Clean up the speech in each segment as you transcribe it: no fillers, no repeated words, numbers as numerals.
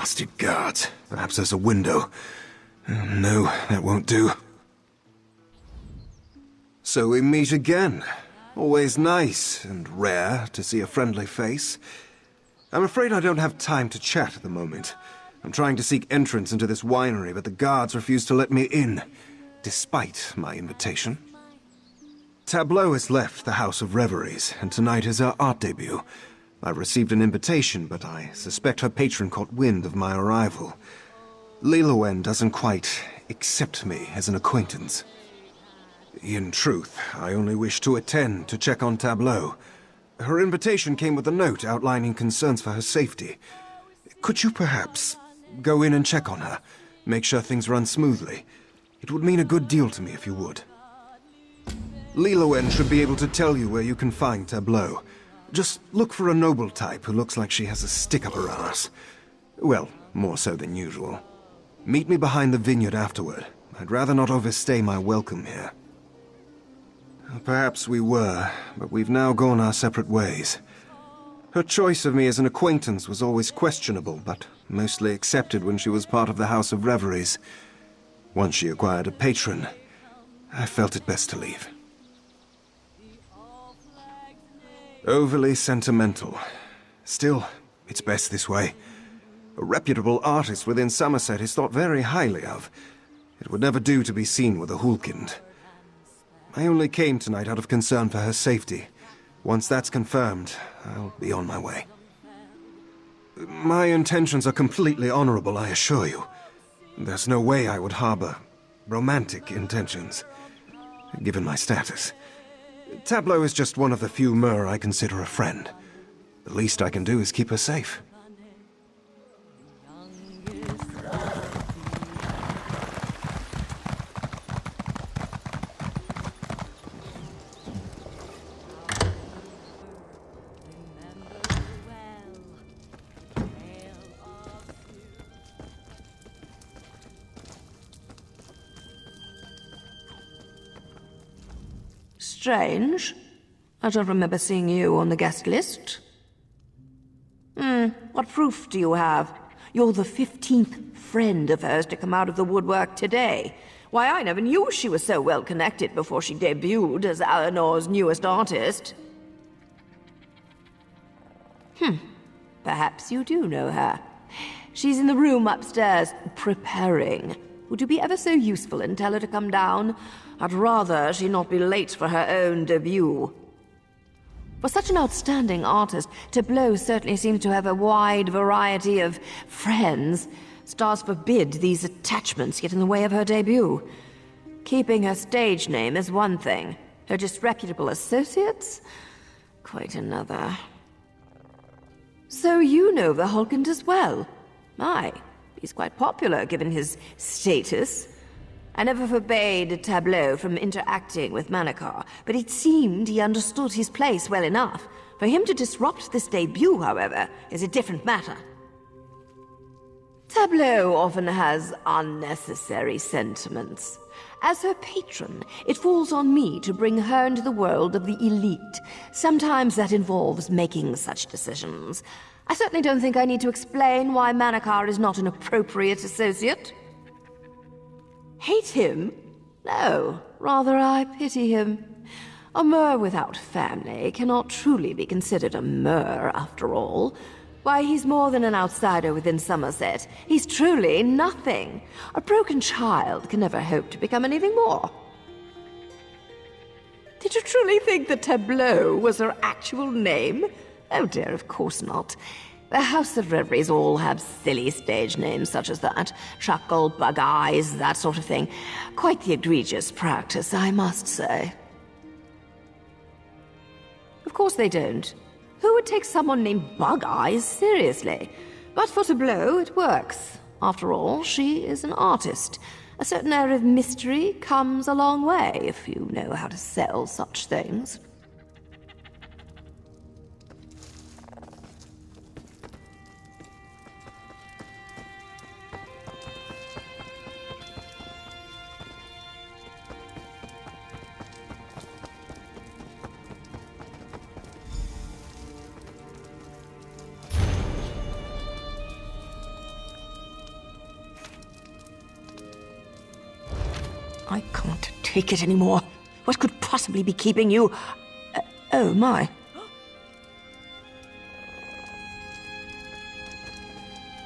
Blasted guards. Perhaps there's a window. No, that won't do. So we meet again. Always nice and rare to see a friendly face. I'm afraid I don't have time to chat at the moment. I'm trying to seek entrance into this winery, but the guards refuse to let me in, despite my invitation. Tableau has left the House of Reveries, and tonight is her art debut. I've received an invitation, but I suspect her patron caught wind of my arrival. Lilowen doesn't quite accept me as an acquaintance. In truth, I only wish to attend to check on Tableau. Her invitation came with a note outlining concerns for her safety. Could you perhaps go in and check on her? Make sure things run smoothly. It would mean a good deal to me if you would. Lilowen should be able to tell you where you can find Tableau. Just look for a noble type who looks like she has a stick up her ass. Well, more so than usual. Meet me behind the vineyard afterward. I'd rather not overstay my welcome here. Perhaps we were, but we've now gone our separate ways. Her choice of me as an acquaintance was always questionable, but mostly accepted when she was part of the House of Reveries. Once she acquired a patron, I felt it best to leave. Overly sentimental. Still, it's best this way. A reputable artist within Summerset is thought very highly of. It would never do to be seen with a Hulkind. I only came tonight out of concern for her safety. Once that's confirmed, I'll be on my way. My intentions are completely honorable, I assure you. There's no way I would harbor romantic intentions, given my status. Tableau is just one of the few Mer I consider a friend. The least I can do is keep her safe. Strange. I don't remember seeing you on the guest list. What proof do you have? You're the 15th friend of hers to come out of the woodwork today. Why, I never knew she was so well connected before she debuted as Eleanor's newest artist. Perhaps you do know her. She's in the room upstairs, preparing. Would you be ever so useful and tell her to come down? I'd rather she not be late for her own debut. For such an outstanding artist, Tableau certainly seems to have a wide variety of friends. Stars forbid these attachments get in the way of her debut. Keeping her stage name is one thing. Her disreputable associates? Quite another. So you know the Hulkind as well? My, he's quite popular given his status. I never forbade Tableau from interacting with Manacar, but it seemed he understood his place well enough. For him to disrupt this debut, however, is a different matter. Tableau often has unnecessary sentiments. As her patron, it falls on me to bring her into the world of the elite. Sometimes that involves making such decisions. I certainly don't think I need to explain why Manacar is not an appropriate associate. Hate him? No, rather I pity him. A Mer without family cannot truly be considered a Mer, after all. Why, he's more than an outsider within Summerset. He's truly nothing. A broken child can never hope to become anything more. Did you truly think that Tableau was her actual name? Oh dear, of course not. The House of Reveries all have silly stage names such as that. Chuckle, Bug Eyes, that sort of thing. Quite the egregious practice, I must say. Of course they don't. Who would take someone named Bug Eyes seriously? But for Tableau, it works. After all, she is an artist. A certain air of mystery comes a long way if you know how to sell such things. I can't take it anymore. What could possibly be keeping you... oh, my.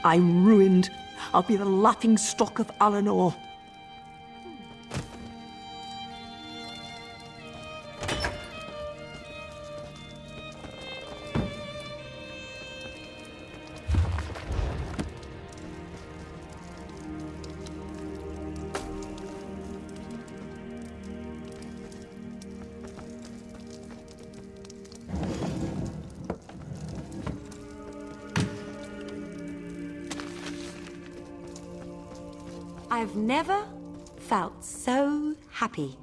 I'm ruined. I'll be the laughing stock of Alinor. I've never felt so happy.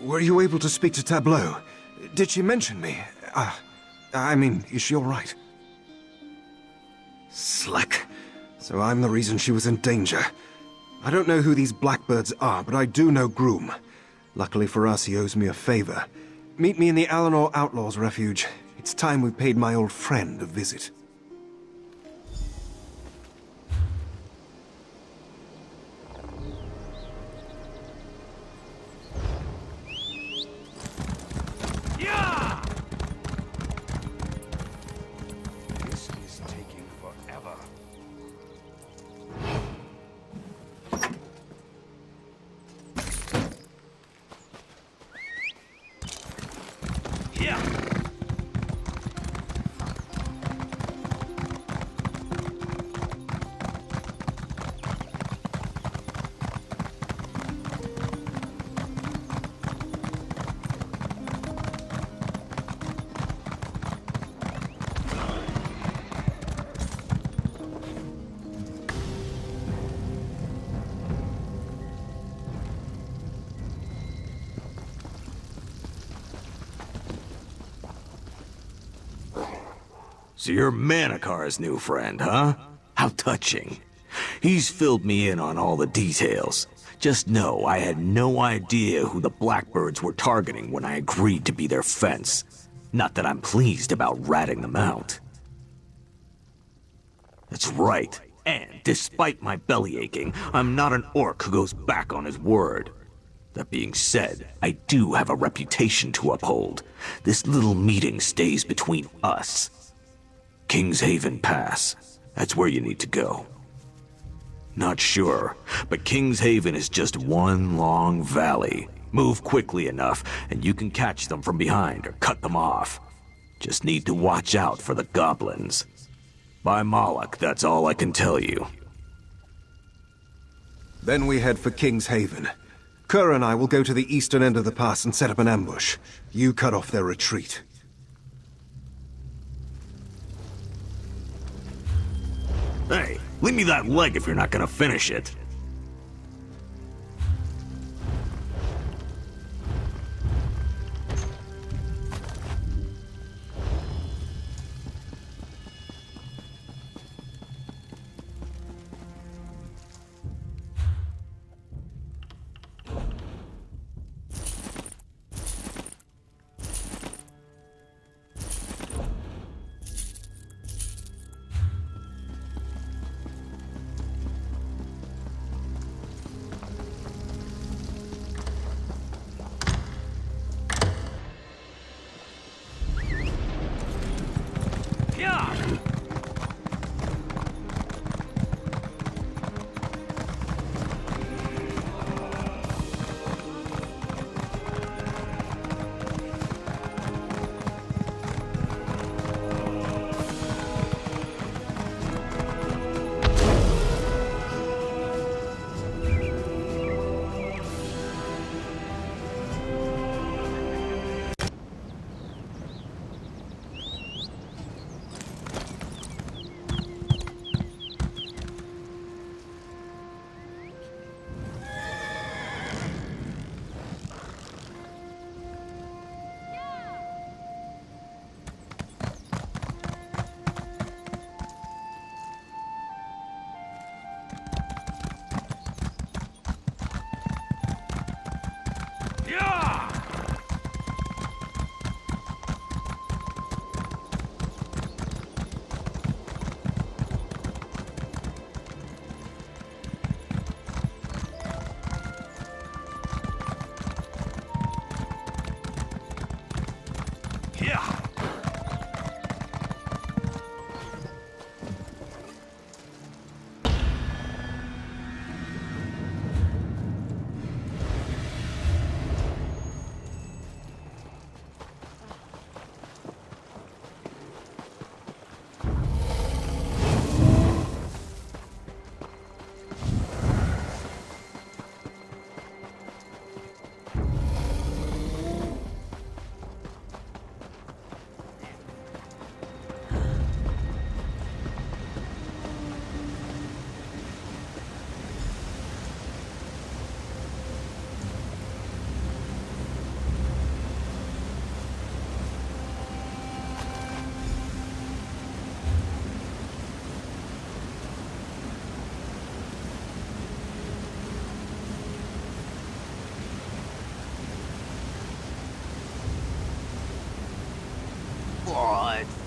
Were you able to speak to Tableau? Did she mention me? I mean, is she all right? Slick. So I'm the reason she was in danger. I don't know who these blackbirds are, but I do know Groom. Luckily for us, he owes me a favor. Meet me in the Alinor Outlaws Refuge. It's time we paid my old friend a visit. So you're Manacar's new friend, huh? How touching. He's filled me in on all the details. Just know I had no idea who the Blackbirds were targeting when I agreed to be their fence. Not that I'm pleased about ratting them out. That's right. And despite my belly aching, I'm not an orc who goes back on his word. That being said, I do have a reputation to uphold. This little meeting stays between us. King's Haven Pass. That's where you need to go. Not sure, but King's Haven is just one long valley. Move quickly enough, and you can catch them from behind or cut them off. Just need to watch out for the goblins. By Moloch, that's all I can tell you. Then we head for King's Haven. Kerr and I will go to the eastern end of the pass and set up an ambush. You cut off their retreat. Hey, leave me that leg if you're not gonna finish it.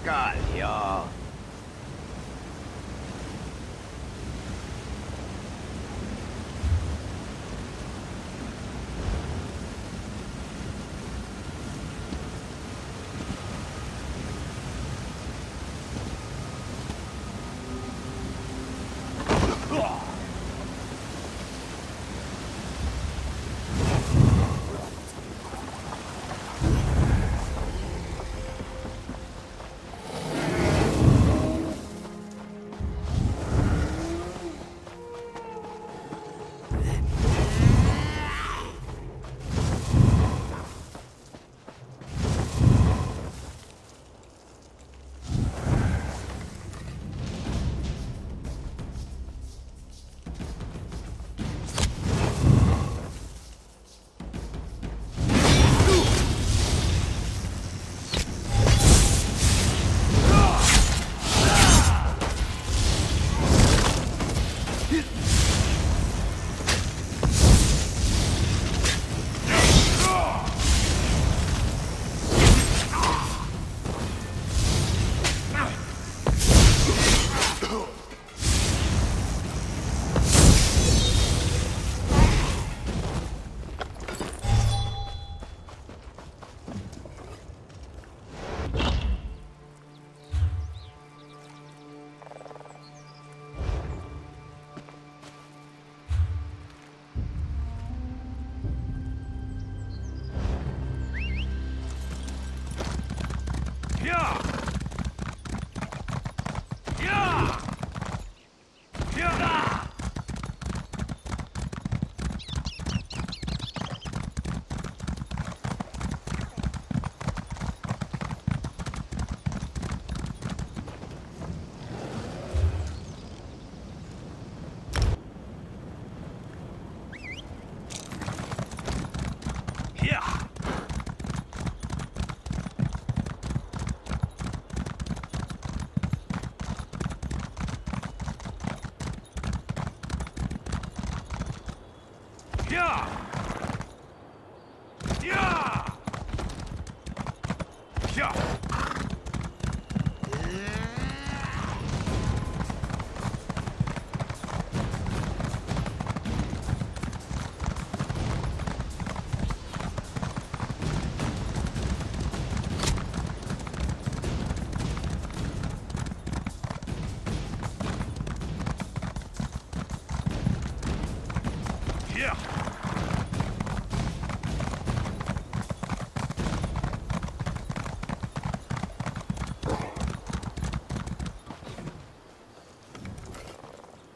Scalio.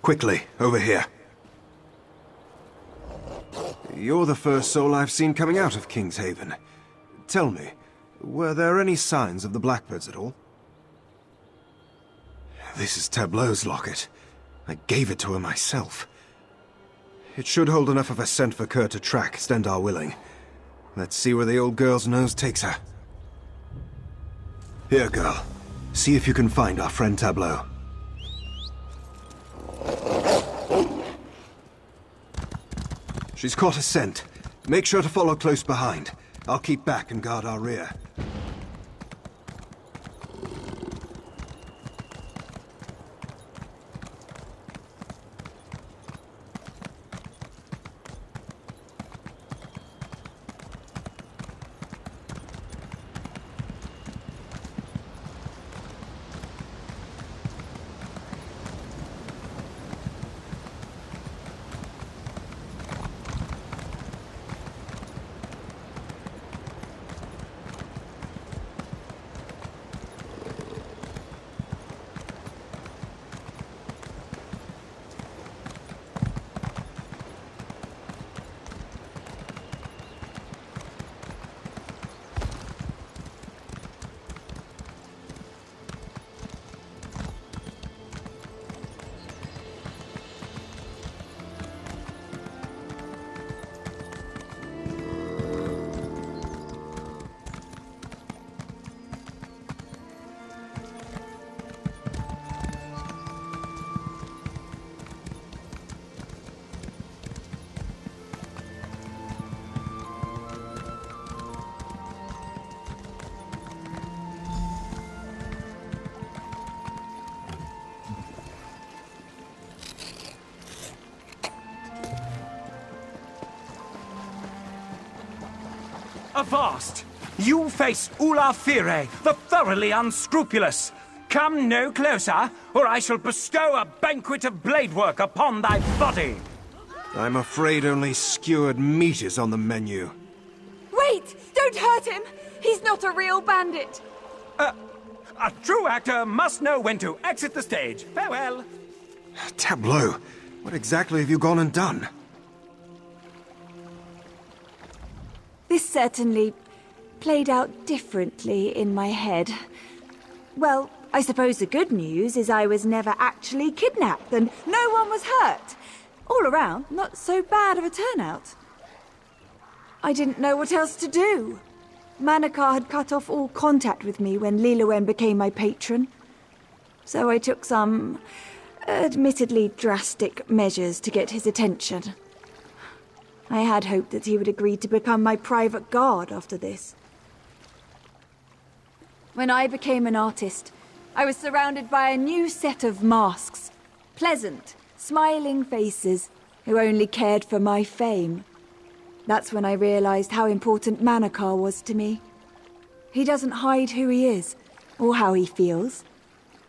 Quickly, over here. You're the first soul I've seen coming out of King's Haven. Tell me, were there any signs of the Blackbirds at all? This is Tableau's locket. I gave it to her myself. It should hold enough of a scent for Kerr to track Stendar willing. Let's see where the old girl's nose takes her. Here, girl. See if you can find our friend Tableau. She's caught a scent. Make sure to follow close behind. I'll keep back and guard our rear. Avast! You face Ulafire, the thoroughly unscrupulous. Come no closer, or I shall bestow a banquet of blade work upon thy body. I'm afraid only skewered meat is on the menu. Wait! Don't hurt him! He's not a real bandit! A true actor must know when to exit the stage. Farewell. Tableau, what exactly have you gone and done? This certainly played out differently in my head. Well, I suppose the good news is I was never actually kidnapped and no one was hurt. All around, not so bad of a turnout. I didn't know what else to do. Manacar had cut off all contact with me when Liluen became my patron. So I took some, admittedly drastic measures to get his attention. I had hoped that he would agree to become my private guard after this. When I became an artist, I was surrounded by a new set of masks. Pleasant, smiling faces who only cared for my fame. That's when I realized how important Manacar was to me. He doesn't hide who he is, or how he feels.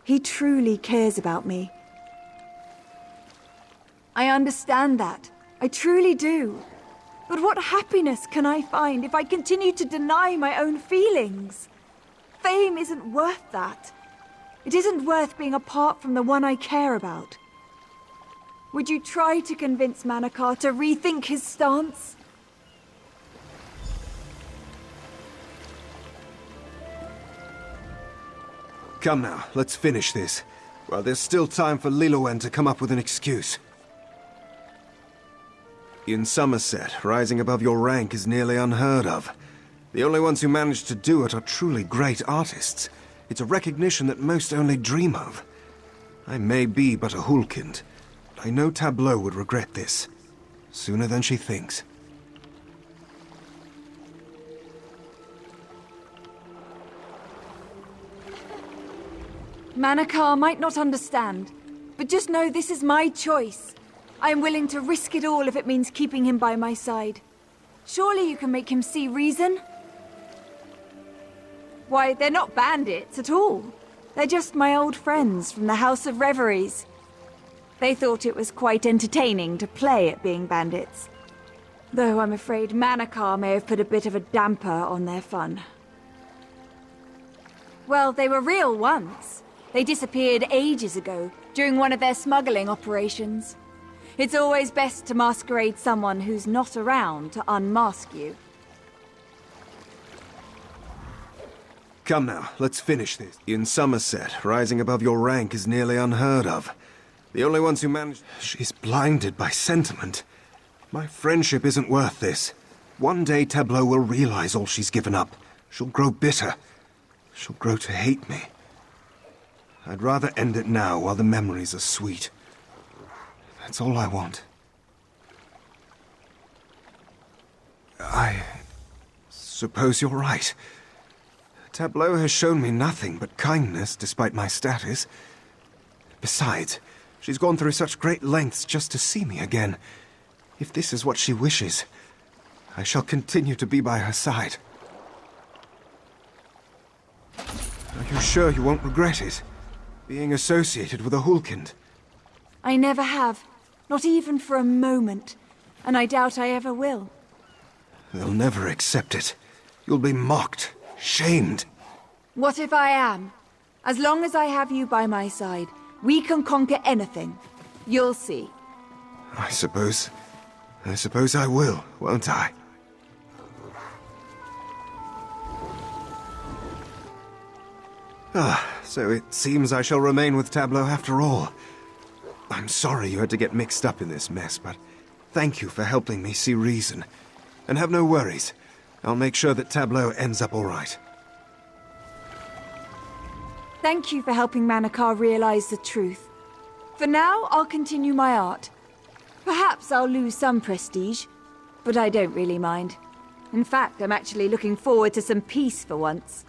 He truly cares about me. I understand that. I truly do. But what happiness can I find if I continue to deny my own feelings? Fame isn't worth that. It isn't worth being apart from the one I care about. Would you try to convince Manacar to rethink his stance? Come now, let's finish this. Well, there's still time for Liluen to come up with an excuse. In Summerset, rising above your rank is nearly unheard of. The only ones who manage to do it are truly great artists. It's a recognition that most only dream of. I may be but a Hulkind, but I know Tableau would regret this. Sooner than she thinks. Manacar might not understand, but just know this is my choice. I am willing to risk it all if it means keeping him by my side. Surely you can make him see reason? Why, they're not bandits at all. They're just my old friends from the House of Reveries. They thought it was quite entertaining to play at being bandits. Though I'm afraid Manacar may have put a bit of a damper on their fun. Well, they were real once. They disappeared ages ago, during one of their smuggling operations. It's always best to masquerade someone who's not around to unmask you. Come now, let's finish this. In Summerset, rising above your rank is nearly unheard of. The only ones who manage... She's blinded by sentiment. My friendship isn't worth this. One day Tableau will realize all she's given up. She'll grow bitter. She'll grow to hate me. I'd rather end it now while the memories are sweet. That's all I want. I suppose you're right. Tableau has shown me nothing but kindness despite my status. Besides, she's gone through such great lengths just to see me again. If this is what she wishes, I shall continue to be by her side. Are you sure you won't regret it? Being associated with a Hulkind? I never have. Not even for a moment. And I doubt I ever will. They'll never accept it. You'll be mocked, shamed. What if I am? As long as I have you by my side, we can conquer anything. You'll see. I suppose I will, won't I? So it seems I shall remain with Tableau after all. I'm sorry you had to get mixed up in this mess, but thank you for helping me see reason. And have no worries. I'll make sure that Tableau ends up all right. Thank you for helping Manacar realize the truth. For now, I'll continue my art. Perhaps I'll lose some prestige, but I don't really mind. In fact, I'm actually looking forward to some peace for once.